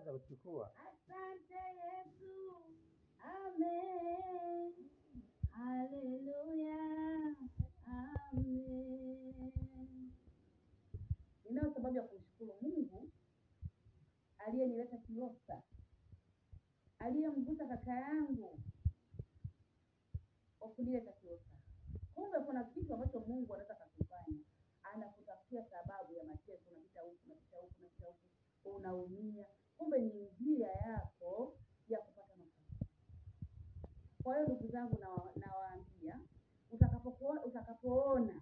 Anza kuchukua. Asante Yesu, amen, haleluya, amen. Ninayo sababu ya kumshukuru Mungu aliyenileta Kilosa, aliyemgusa kaka yangu kwa kunileta Kilosa. Kumbe kuna kitu ambacho Mungu anataka kufanya, anakutafutia sababu ya mateso. Unapita huku, unapita huku, unapita huku, unaumia, kumbe ni njia yako ya kupata mafanikio. Kwa hiyo ndugu zangu, nawaambia utakapoona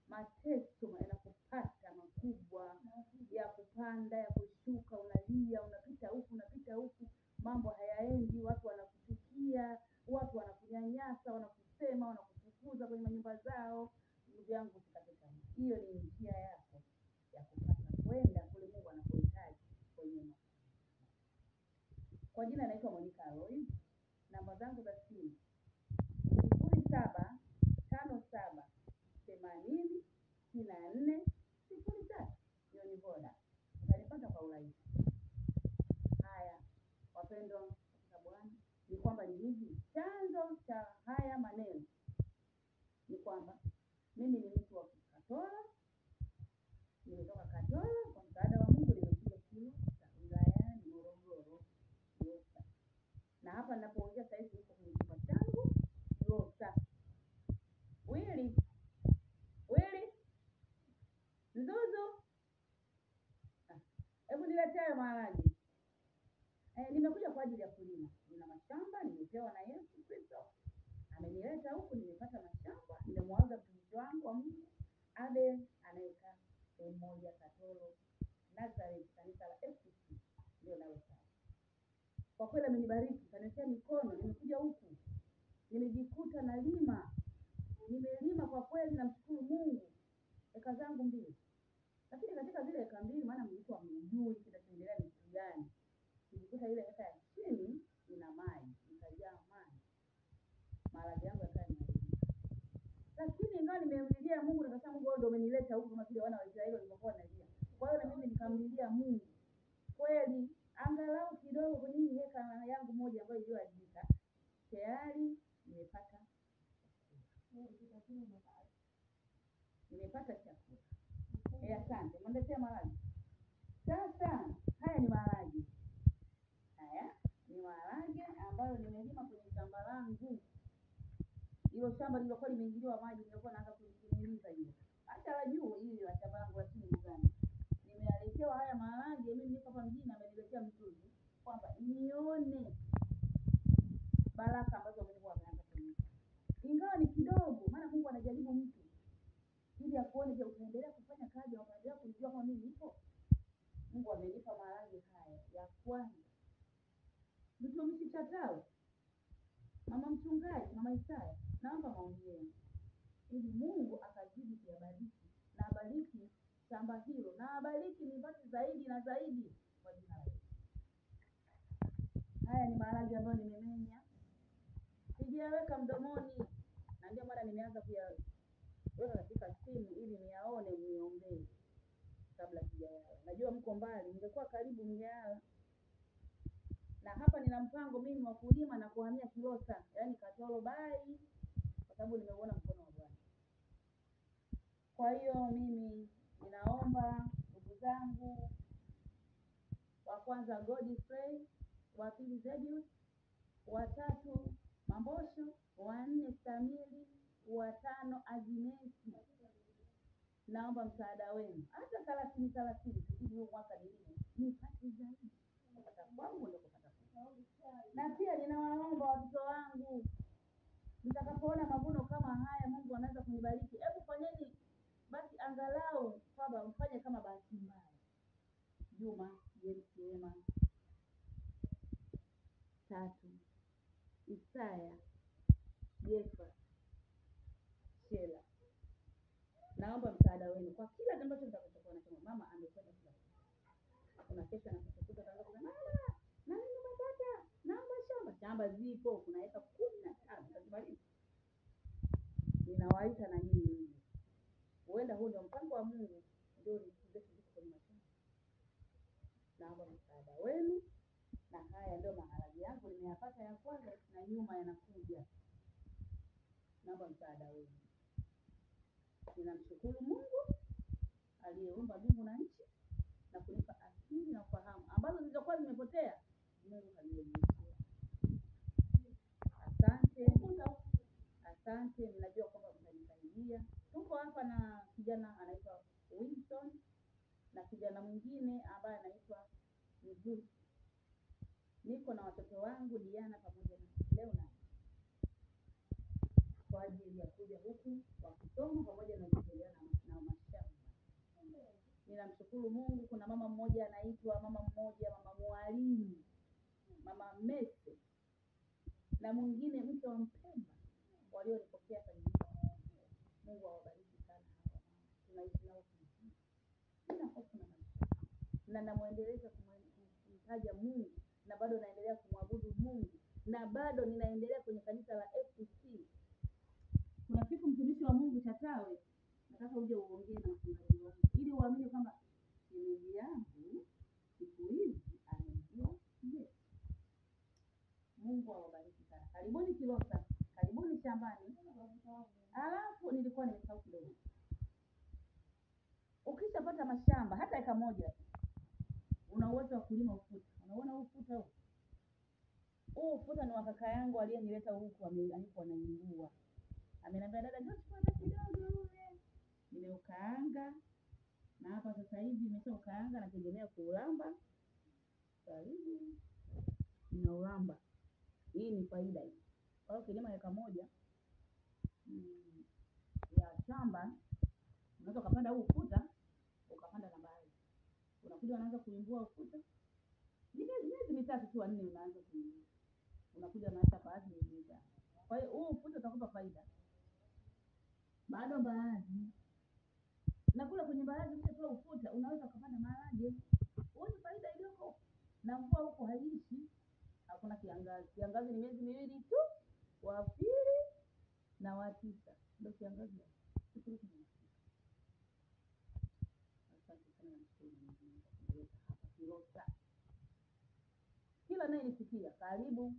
mateso yanakupata makubwa, ya kupanda ya kushuka, unalia, unapita huku unapita huku, mambo hayaendi, watu wanakuchukia, watu wanakunyanyasa, wanakusema, wanakufukuza kwenye manyumba zao, ndugu yangu, usikate tamaa. Hiyo ni njia yako ya kupata kwenda kule Mungu anakuhitaji kwenye maisha. Kwa jina naitwa Monica Alois. Namba zangu za simu 0757806403. Hiyo ni Voda, utanipata kwa urahisi. Haya wapendwa katika Bwana, ni kwamba ni hivi, chanzo cha haya maneno ni kwamba mimi ni mtu wa Katola, nimetoka Katola, kwa msaada wa Mungu nimekuja Kilosa wilayani Morogoro, Kilosa. Na hapa ninapoongea sasa hivi niko kwenye chumba changu Kilosa. Wili Nzuzu, hebu niletee maharage. Nimekuja kwa ajili ya kulima. Nina mashamba nimepewa na Yesu Kristo, amenileta huku, nimepata mashamba. Nimemwaga mtumishi wangu wa Mungu Abel anayekaa sehemu moja Katoro Nazareth, kanisa la FCC ndio nalofanya. Kwa kweli amenibariki, kanitia mikono, nimekuja huku nimejikuta nalima, nimelima kwa kweli, namshukuru Mungu. Eka zangu 2, lakini katika zile eka 2, maana mlikuwa hamjui kinachoendelea ni kitu gani, nilikuta ile eka ya chini ina maji, nikajaa maji, maharage yangu yakawa yanaharibika. Lakini ingawa nimemlilia Mungu, nikasema Mungu, wewe ndio umenileta huku, kama vile wana wa Israeli walivyokuwa wanalia. Kwa hiyo na mimi nikamlilia Mungu, kweli angalau kidogo kwenye hii eka yangu moja ambayo iliyoharibika, tayari nimepata chakula. Asante. Mwandetea maharage. Sasa haya ni maharage. Haya ni maharage ambayo nimelima kwenye shamba langu. Hilo shamba lililokuwa limeingiliwa maji, nilikuwa naanza kulimiliza hiyo. Hata la juu hili la shamba langu la chini mzani. Nimealetewa haya maharage, mimi niko hapa mjini, ameniletea mchuzi kwamba nione baraka ambazo Mungu ameanza kunipa. Ingawa ni kidogo, maana Mungu anajaribu mtu ili akuone, je, utaendelea kufanya kazi au utaendelea kunijua kama mimi nipo? Mungu amenipa maharage haya ya kwanza. Mtumishi Chatao, mama mchungaji, mama Isaya, naomba maombi yenu ili Mungu akazidi kuyabariki na abariki shamba hilo na abariki nipate zaidi na zaidi kwa jina la Yesu. Haya ni maharage ambayo nimemenya, sijaweka mdomoni, na ndio maana nimeanza kuyaweka katika simu ili niyaone, mniombee kabla sijayala. Najua mko mbali, ningekuwa karibu mngeala. Na hapa nina mpango mimi wa kulima na kuhamia Kilosa, yaani Katoro Bai, kwa sababu nimeuona mkono wa Bwana. Kwa hiyo mimi ninaomba ndugu zangu, wa kwanza Godfrey, wa pili Zedius, wa 3 Mambosho, wa 4 Stamili, wa 5 Azinesi, naomba msaada wenu, hata 30 ili huu mwaka nipate zaidi kupata kwangu ndio kupata kwangu. Na pia ninawaomba watoto wangu, mtakapoona mavuno kama haya, Mungu anaweza kunibariki, hebu fanyeni basi angalau kwamba mfanye kama bahati mbaya. Juma, Jema, 3 Isaya, Jefa, Shela, naomba msaada wenu kwa kila ambacho mtakachokuwa nacho. Mama amekwenda kila kitu. Kuna kesho na kesho tutaanza kusema na mimi nimepata, naomba shamba zipo, kuna eka 15 tutazibariki. Ninawaita na nyinyi, huenda huo ndio mpango wa Mungu, ndio nikuzetu ziko kwenye mashamba. Naomba msaada wenu nimeyapata ya kwanza na nyuma yanakuja. Naomba msaada wenu. Ninamshukuru Mungu aliyeumba mbingu na nchi na kunipa akili na ufahamu ambazo zilizokuwa zimepotea. Mungu kanirejeshea. Asante, ninajua kwamba mtanisaidia. Tuko hapa na kijana anaitwa Wilson na kijana mwingine ambaye anaitwa Mzuki. Niko na watoto wangu Diana pamoja na Leonard kwa ajili ya kuja huku wakisoma pamoja na kuendelea na mashamba. Ninamshukuru Mungu. Kuna mama mmoja anaitwa mama Mwalimu, mama Mese, na mwingine mke wa Mpemba walionipokea kanisa. Mungu awabariki sana hawa. Tunaishi nao vizuri. Sina hofu na mashaka. Na namuendeleza kumtaja Mungu na bado naendelea kumwabudu Mungu na bado ninaendelea kwenye kanisa la FCC. Kuna siku mtumishi wa Mungu Chatawe, nataka uje uongee na mchungaji wangu ili uamini kwamba shemeji yangu siku hizi anajua Yesu. Mungu awabariki sana. Karibuni Kilosa, karibuni shambani. Alafu nilikuwa nimesahau kidogo. Ukishapata mashamba hata eka moja, una uwezo wa kulima ufuta. Unaona ufuta huu? Huu ufuta ni wa kaka yangu aliyenileta huku, alikuwa ananiua. Ameniambia dada, njoo chukua hata kidogo ule. Nimeukaanga na hapa sasa hivi nimeshaukaanga, nategemea kuulamba. Karibu. Ninaulamba. Hii ni faida hii. Kwa hiyo kilima eka moja ya shamba, unaweza kupanda huu ufuta, ukapanda na mbali. Unakuja unaanza kuimbua ufuta. Ni miezi mitatu tu 4 unaanza kuimbua. Unakuja unaacha baadhi ya miezi. Kwa hiyo huu ufuta utakupa faida. Bado baadhi. Na kule kwenye baadhi ukitoa ufuta unaweza kupanda maharage. Huo faida iliyoko. Na mvua huko haishi. Hakuna kiangazi. Kiangazi ni miezi 2 tu. Wa pili na wa 9 ndio kiangazi. Asante sana mshukuru Mungu hapa Kilosa. Kila naye nisikia, karibu.